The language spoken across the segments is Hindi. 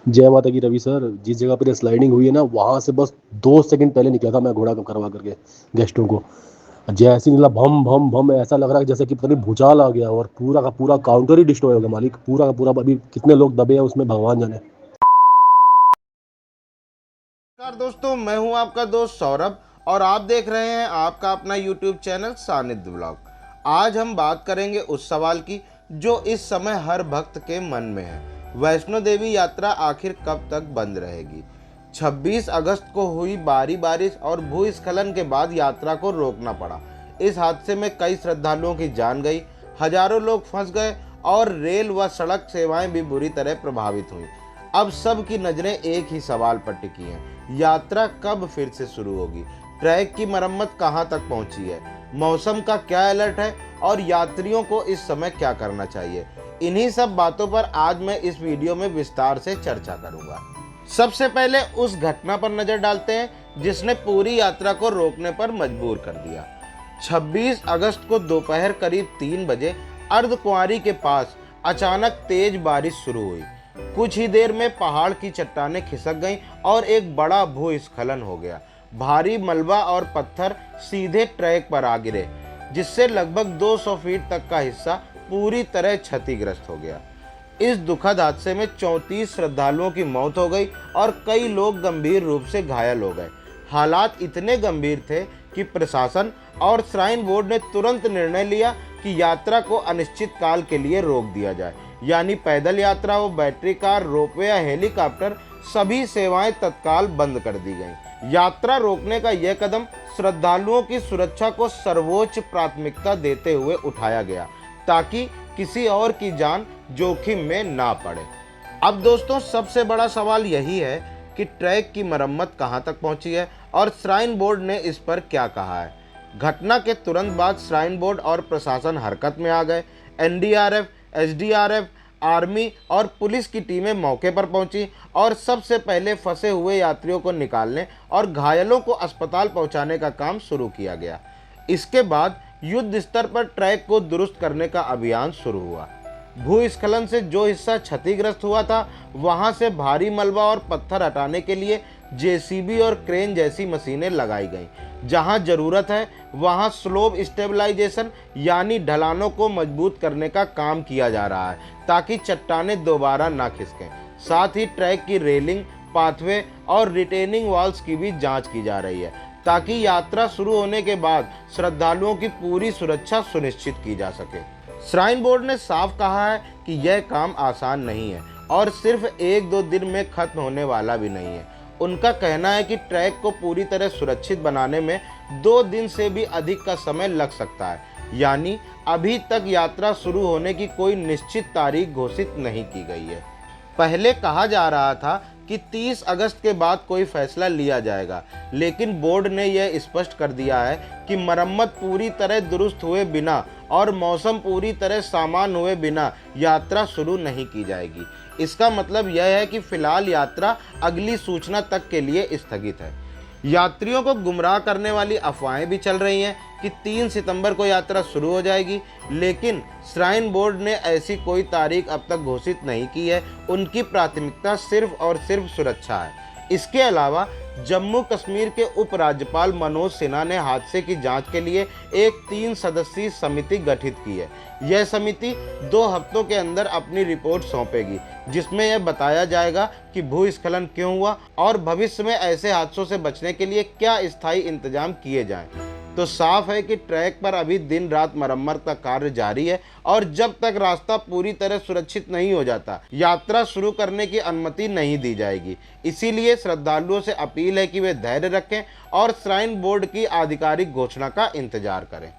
जय माता की रवि सर। जिस जगह पर स्लाइडिंग हुई है ना, वहां से बस 2 सेकंड पहले निकला था मैं घोड़ा करवा करके गेस्टों को। जैसे ही निकला भम भम भम, ऐसा लग रहा है जैसे कि पता नहीं भूचाल आ गया और पूरा का पूरा काउंटर ही डिस्ट्रॉय हो गया मालिक, पूरा का पूरा। अभी कितने लोग दबे हैं उसमें भगवान जाने। नमस्कार दोस्तों, मैं हूं आपका दोस्त सौरभ और आप देख रहे हैं आपका अपना YouTube चैनल सानिध्य ब्लॉग। आज हम बात करेंगे उस सवाल की जो इस समय हर भक्त के मन में है। वैष्णो देवी यात्रा आखिर कब तक बंद रहेगी? 26 अगस्त को हुई भारी बारिश और भूस्खलन के बाद यात्रा को रोकना पड़ा। इस हादसे में कई श्रद्धालुओं की जान गई, हजारों लोग फंस गए और रेल व सड़क सेवाएं भी बुरी तरह प्रभावित हुई। अब सब की नजरें एक ही सवाल पर टिकी हैं, यात्रा कब फिर से शुरू होगी? ट्रैक की मरम्मत कहां तक पहुंची है? मौसम का क्या अलर्ट है और यात्रियों को इस समय क्या करना चाहिए? इन्हीं सब बातों पर आज मैं इस वीडियो में विस्तार से चर्चा करूंगा। सबसे पहले उस घटना पर नजर डालते हैं जिसने पूरी यात्रा को रोकने पर मजबूर कर दिया। 26 अगस्त को दोपहर करीब 3 बजे अर्धकुंवारी के पास अचानक तेज बारिश शुरू हुई। कुछ ही देर में पहाड़ की चट्टानें खिसक गईं और एक बड़ा भूस्खलन हो गया। भारी मलबा और पत्थर सीधे ट्रैक पर आ गिरे, जिससे लगभग 200 फीट तक का हिस्सा पूरी तरह क्षतिग्रस्त हो गया। इस दुखद हादसे में 34 श्रद्धालुओं की मौत हो गई और कई लोग गंभीर रूप से घायल हो गए। हालात इतने गंभीर थे कि प्रशासन और श्राइन बोर्ड ने तुरंत निर्णय लिया कि यात्रा को अनिश्चित काल के लिए रोक दिया जाए। यानी पैदल यात्रा हो, बैटरी कार, रोपवे या हेलीकॉप्टर, सभी सेवाएं तत्काल बंद कर दी गईं। यात्रा रोकने का यह कदम श्रद्धालुओं की सुरक्षा को सर्वोच्च प्राथमिकता देते हुए उठाया गया, ताकि किसी और की जान जोखिम में ना पड़े। अब दोस्तों, सबसे बड़ा सवाल यही है कि ट्रैक की मरम्मत कहां तक पहुंची है और श्राइन बोर्ड ने इस पर क्या कहा है। घटना के तुरंत बाद श्राइन बोर्ड और प्रशासन हरकत में आ गए। एनडीआरएफ, एसडीआरएफ, आर्मी और पुलिस की टीमें मौके पर पहुंची और सबसे पहले फंसे हुए यात्रियों को निकालने और घायलों को अस्पताल पहुंचाने का काम शुरू किया गया। इसके बाद युद्ध स्तर पर ट्रैक को दुरुस्त करने का अभियान शुरू हुआ। भूस्खलन से जो हिस्सा क्षतिग्रस्त हुआ था, वहां से भारी मलबा और पत्थर हटाने के लिए जेसीबी और क्रेन जैसी मशीनें लगाई गईं। जहां जरूरत है वहां स्लोप स्टेबलाइजेशन यानी ढलानों को मजबूत करने का काम किया जा रहा है, ताकि चट्टानें दोबारा ना खिसकें। साथ ही ट्रैक की रेलिंग, पाथवे और रिटेनिंग वॉल्स की भी जांच की जा रही है, ताकि यात्रा शुरू होने के बाद श्रद्धालुओं की पूरी सुरक्षा सुनिश्चित की जा सके। श्राइन बोर्ड ने साफ कहा है कि यह काम आसान नहीं है और सिर्फ 1-2 दिन में खत्म होने वाला भी नहीं है। उनका कहना है कि ट्रैक को पूरी तरह सुरक्षित बनाने में 2 दिन से भी अधिक का समय लग सकता है। यानी अभी तक यात्रा शुरू होने की कोई निश्चित तारीख घोषित नहीं की गई है। पहले कहा जा रहा था कि 30 अगस्त के बाद कोई फैसला लिया जाएगा, लेकिन बोर्ड ने यह स्पष्ट कर दिया है कि मरम्मत पूरी तरह दुरुस्त हुए बिना और मौसम पूरी तरह सामान्य हुए बिना यात्रा शुरू नहीं की जाएगी। इसका मतलब यह है कि फिलहाल यात्रा अगली सूचना तक के लिए स्थगित है। यात्रियों को गुमराह करने वाली अफवाहें भी चल रही हैं कि 3 सितंबर को यात्रा शुरू हो जाएगी, लेकिन श्राइन बोर्ड ने ऐसी कोई तारीख अब तक घोषित नहीं की है। उनकी प्राथमिकता सिर्फ और सिर्फ सुरक्षा है। इसके अलावा जम्मू कश्मीर के उपराज्यपाल मनोज सिन्हा ने हादसे की जांच के लिए एक 3 सदस्यीय समिति गठित की है। यह समिति 2 हफ्तों के अंदर अपनी रिपोर्ट सौंपेगी, जिसमें यह बताया जाएगा कि भूस्खलन क्यों हुआ और भविष्य में ऐसे हादसों से बचने के लिए क्या स्थायी इंतजाम किए जाएं। तो साफ है कि ट्रैक पर अभी दिन रात मरम्मत का कार्य जारी है और जब तक रास्ता पूरी तरह सुरक्षित नहीं हो जाता, यात्रा शुरू करने की अनुमति नहीं दी जाएगी। इसीलिए श्रद्धालुओं से अपील है कि वे धैर्य रखें और श्राइन बोर्ड की आधिकारिक घोषणा का इंतजार करें।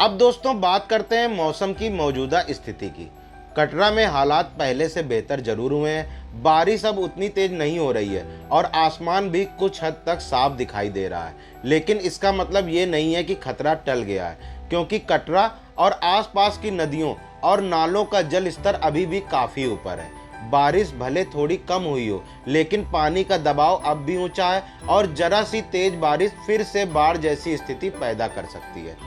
अब दोस्तों, बात करते हैं मौसम की मौजूदा स्थिति की। कटरा में हालात पहले से बेहतर जरूर हुए हैं। बारिश अब उतनी तेज नहीं हो रही है और आसमान भी कुछ हद तक साफ दिखाई दे रहा है, लेकिन इसका मतलब ये नहीं है कि खतरा टल गया है, क्योंकि कटरा और आसपास की नदियों और नालों का जल स्तर अभी भी काफ़ी ऊपर है। बारिश भले थोड़ी कम हुई हो, लेकिन पानी का दबाव अब भी ऊंचा है और जरा सी तेज बारिश फिर से बाढ़ जैसी स्थिति पैदा कर सकती है।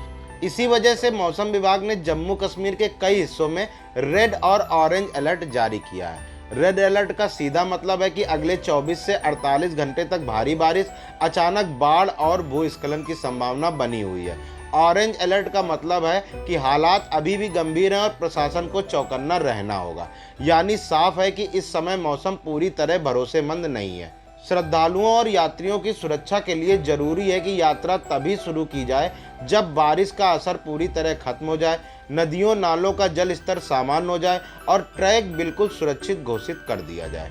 इसी वजह से मौसम विभाग ने जम्मू कश्मीर के कई हिस्सों में रेड और ऑरेंज अलर्ट जारी किया है। रेड अलर्ट का सीधा मतलब है कि अगले 24 से 48 घंटे तक भारी बारिश, अचानक बाढ़ और भूस्खलन की संभावना बनी हुई है। ऑरेंज अलर्ट का मतलब है कि हालात अभी भी गंभीर हैं और प्रशासन को चौकन्ना रहना होगा। यानी साफ है कि इस समय मौसम पूरी तरह भरोसेमंद नहीं है। श्रद्धालुओं और यात्रियों की सुरक्षा के लिए जरूरी है कि यात्रा तभी शुरू की जाए जब बारिश का असर पूरी तरह खत्म हो जाए, नदियों नालों का जल स्तर सामान्य हो जाए और ट्रैक बिल्कुल सुरक्षित घोषित कर दिया जाए।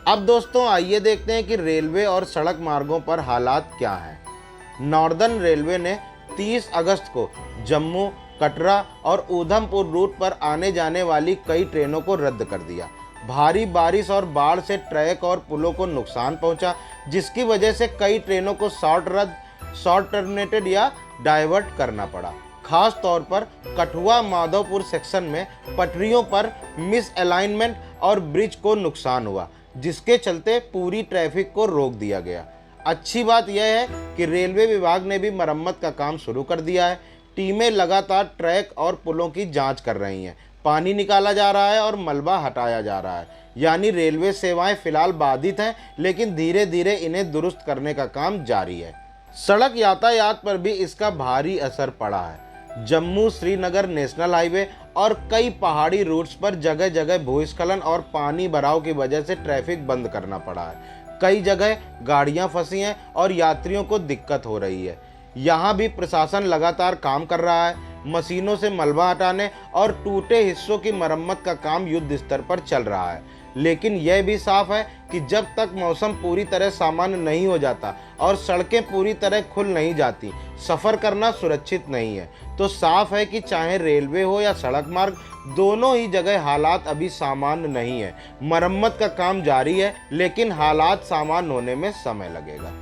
अब दोस्तों आइए देखते हैं कि रेलवे और सड़क मार्गों पर हालात क्या हैं। नॉर्दर्न रेलवे ने 30 अगस्त को जम्मू, कटरा और उधमपुर रूट पर आने जाने वाली कई ट्रेनों को रद्द कर दिया। भारी बारिश और बाढ़ से ट्रैक और पुलों को नुकसान पहुंचा, जिसकी वजह से कई ट्रेनों को शॉर्ट टर्मिनेटेड या डाइवर्ट करना पड़ा। खास तौर पर कठुआ माधोपुर सेक्शन में पटरियों पर मिस अलाइनमेंट और ब्रिज को नुकसान हुआ, जिसके चलते पूरी ट्रैफिक को रोक दिया गया। अच्छी बात यह है कि रेलवे विभाग ने भी मरम्मत का काम शुरू कर दिया है। टीमें लगातार ट्रैक और पुलों की जांच कर रही हैं, पानी निकाला जा रहा है और मलबा हटाया जा रहा है। यानी रेलवे सेवाएं फिलहाल बाधित हैं, लेकिन धीरे धीरे इन्हें दुरुस्त करने का काम जारी है। सड़क यातायात पर भी इसका भारी असर पड़ा है। जम्मू श्रीनगर नेशनल हाईवे और कई पहाड़ी रूट्स पर जगह जगह भूस्खलन और पानी भराव की वजह से ट्रैफिक बंद करना पड़ा है। कई जगह गाड़ियां फंसी हैं और यात्रियों को दिक्कत हो रही है। यहाँ भी प्रशासन लगातार काम कर रहा है। मशीनों से मलबा हटाने और टूटे हिस्सों की मरम्मत का काम युद्ध स्तर पर चल रहा है। लेकिन यह भी साफ है कि जब तक मौसम पूरी तरह सामान्य नहीं हो जाता और सड़कें पूरी तरह खुल नहीं जाती, सफ़र करना सुरक्षित नहीं है। तो साफ है कि चाहे रेलवे हो या सड़क मार्ग, दोनों ही जगह हालात अभी सामान्य नहीं है। मरम्मत का काम जारी है, लेकिन हालात सामान्य होने में समय लगेगा।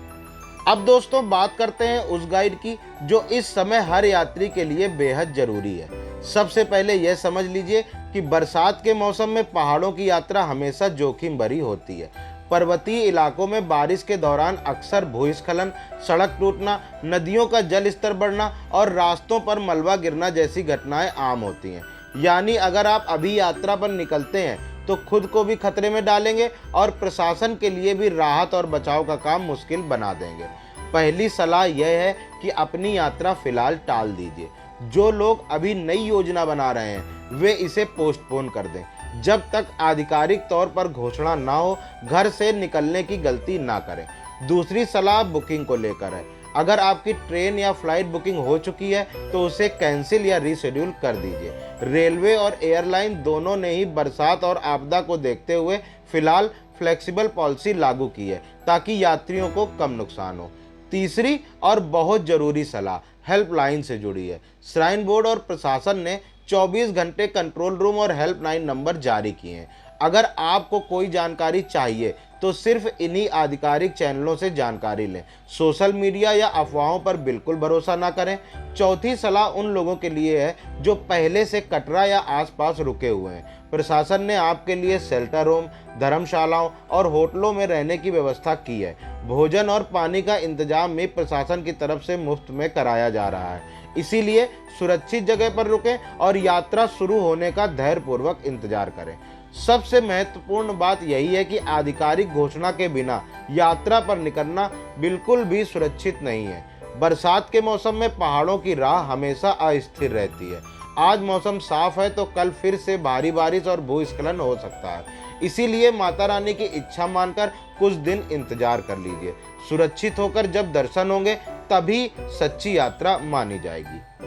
अब दोस्तों बात करते हैं उस गाइड की जो इस समय हर यात्री के लिए बेहद जरूरी है। सबसे पहले यह समझ लीजिए कि बरसात के मौसम में पहाड़ों की यात्रा हमेशा जोखिम भरी होती है। पर्वतीय इलाकों में बारिश के दौरान अक्सर भूस्खलन, सड़क टूटना, नदियों का जल स्तर बढ़ना और रास्तों पर मलबा गिरना जैसी घटनाएं आम होती हैं। यानी अगर आप अभी यात्रा पर निकलते हैं तो खुद को भी खतरे में डालेंगे और प्रशासन के लिए भी राहत और बचाव का काम मुश्किल बना देंगे। पहली सलाह यह है कि अपनी यात्रा फिलहाल टाल दीजिए। जो लोग अभी नई योजना बना रहे हैं वे इसे पोस्टपोन कर दें। जब तक आधिकारिक तौर पर घोषणा ना हो, घर से निकलने की गलती ना करें। दूसरी सलाह बुकिंग को लेकर है। अगर आपकी ट्रेन या फ्लाइट बुकिंग हो चुकी है तो उसे कैंसिल या रीशेड्यूल कर दीजिए। रेलवे और एयरलाइन दोनों ने ही बरसात और आपदा को देखते हुए फिलहाल फ्लेक्सिबल पॉलिसी लागू की है ताकि यात्रियों को कम नुकसान हो। तीसरी और बहुत जरूरी सलाह हेल्पलाइन से जुड़ी है। श्राइन बोर्ड और प्रशासन ने 24 घंटे कंट्रोल रूम और हेल्पलाइन नंबर जारी किए हैं। अगर आपको कोई जानकारी चाहिए तो सिर्फ इन्हीं आधिकारिक चैनलों से जानकारी लें। सोशल मीडिया या अफवाहों पर बिल्कुल भरोसा ना करें। चौथी सलाह उन लोगों के लिए है जो पहले से कटरा या आसपास रुके हुए हैं। प्रशासन ने आपके लिए शेल्टर होम, धर्मशालाओं और होटलों में रहने की व्यवस्था की है। भोजन और पानी का इंतजाम भी प्रशासन की तरफ से मुफ्त में कराया जा रहा है। इसीलिए सुरक्षित जगह पर रुकें और यात्रा शुरू होने का धैर्यपूर्वक इंतजार करें। सबसे महत्वपूर्ण बात यही है कि आधिकारिक घोषणा के बिना यात्रा पर निकलना बिल्कुल भी सुरक्षित नहीं है। बरसात के मौसम में पहाड़ों की राह हमेशा अस्थिर रहती है। आज मौसम साफ है तो कल फिर से भारी बारिश और भूस्खलन हो सकता है। इसीलिए माता रानी की इच्छा मानकर कुछ दिन इंतजार कर लीजिए। सुरक्षित होकर जब दर्शन होंगे तभी सच्ची यात्रा मानी जाएगी।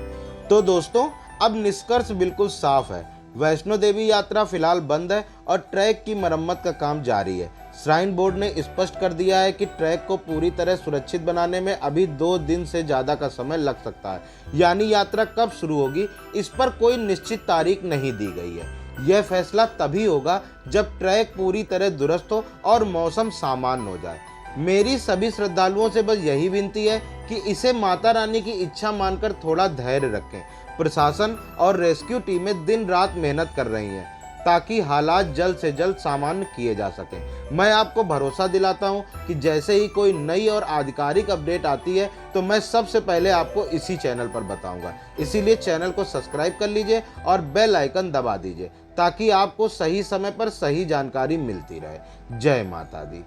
तो दोस्तों अब निष्कर्ष बिल्कुल साफ है। वैष्णो देवी यात्रा फिलहाल बंद है और ट्रैक की मरम्मत का काम जारी है। श्राइन बोर्ड ने स्पष्ट कर दिया है कि ट्रैक को पूरी तरह सुरक्षित बनाने में अभी 2 दिन से ज़्यादा का समय लग सकता है। यानी यात्रा कब शुरू होगी इस पर कोई निश्चित तारीख नहीं दी गई है। यह फैसला तभी होगा जब ट्रैक पूरी तरह दुरुस्त हो और मौसम सामान्य हो जाए। मेरी सभी श्रद्धालुओं से बस यही विनती है कि इसे माता रानी की इच्छा मानकर थोड़ा धैर्य रखें। प्रशासन और रेस्क्यू टीमें दिन रात मेहनत कर रही हैं। ताकि हालात जल्द से जल्द सामान्य किए जा सकें। मैं आपको भरोसा दिलाता हूं कि जैसे ही कोई नई और आधिकारिक अपडेट आती है तो मैं सबसे पहले आपको इसी चैनल पर बताऊंगा। इसीलिए चैनल को सब्सक्राइब कर लीजिए और बेल आइकन दबा दीजिए ताकि आपको सही समय पर सही जानकारी मिलती रहे। जय माता दी।